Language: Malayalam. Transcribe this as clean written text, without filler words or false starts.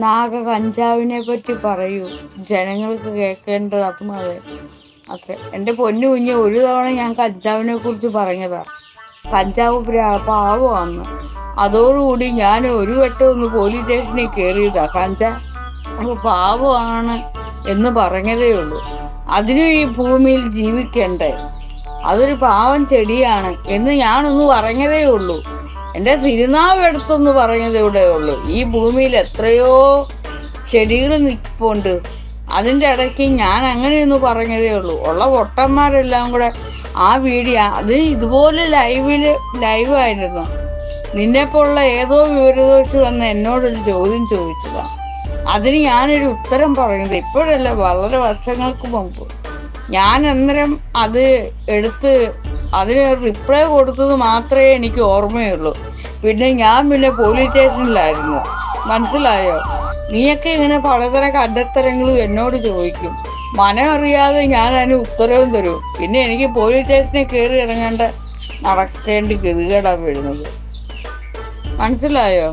കഞ്ചാവിനെ പറ്റി പറയൂ, ജനങ്ങൾക്ക് കേൾക്കേണ്ടത്. അപ്പം അതെ അത്ര എൻ്റെ പൊന്നു കുഞ്ഞ്, ഒരു തവണ ഞാൻ കഞ്ചാവിനെ കുറിച്ച് പറഞ്ഞതാ. കഞ്ചാവ് പാവമാണ്. അതോടുകൂടി ഞാൻ ഒരു വട്ടം ഒന്ന് പോലീസ് സ്റ്റേഷനിൽ കയറിയതാ. അപ്പോൾ പാവമാണ് എന്ന് പറഞ്ഞതേ ഉള്ളൂ. അതിനും ഈ ഭൂമിയിൽ ജീവിക്കണ്ടേ? അതൊരു പാവം ചെടിയാണ് എന്ന് ഞാനൊന്ന് പറഞ്ഞതേ ഉള്ളൂ. എൻ്റെ തിരുനാവെടുത്തൊന്ന് പറഞ്ഞതേ ഉള്ളൂ. ഈ ഭൂമിയിൽ എത്രയോ ചെടികൾ നിൽപ്പുണ്ട്. അതിൻ്റെ ഇടയ്ക്ക് ഞാൻ അങ്ങനെയൊന്ന് പറഞ്ഞതേ ഉള്ളൂ. ഉള്ള പൊട്ടന്മാരെല്ലാം കൂടെ ആ വീഡിയോ അത് ഇതുപോലെ ലൈവായിരുന്നു. നിന്നെപ്പോലുള്ള ഏതോ വിവരദോഷി വന്ന് എന്നോടൊരു ചോദ്യം ചോദിച്ചതാണ്. അതിന് ഞാനൊരു ഉത്തരം പറഞ്ഞത് ഇപ്പോഴല്ല, വളരെ വർഷങ്ങൾക്ക് മുമ്പ്. ഞാൻ അന്നേരം അത് എടുത്ത് അതിന് റിപ്ലൈ കൊടുത്തത് മാത്രമേ എനിക്ക് ഓർമ്മയുള്ളൂ. പിന്നെ പോലീസ് സ്റ്റേഷനിലായിരുന്നു. മനസ്സിലായോ? നീയൊക്കെ ഇങ്ങനെ പലതരം കണ്ടെത്തരങ്ങളും എന്നോട് ചോദിക്കും. മനമറിയാതെ ഞാൻ അതിന് ഉത്തരവും തരും. പിന്നെ എനിക്ക് പോലീസ് സ്റ്റേഷനിൽ കയറി നടക്കേണ്ടി ഗതികേടാണ് വരുന്നത്. മനസ്സിലായോ?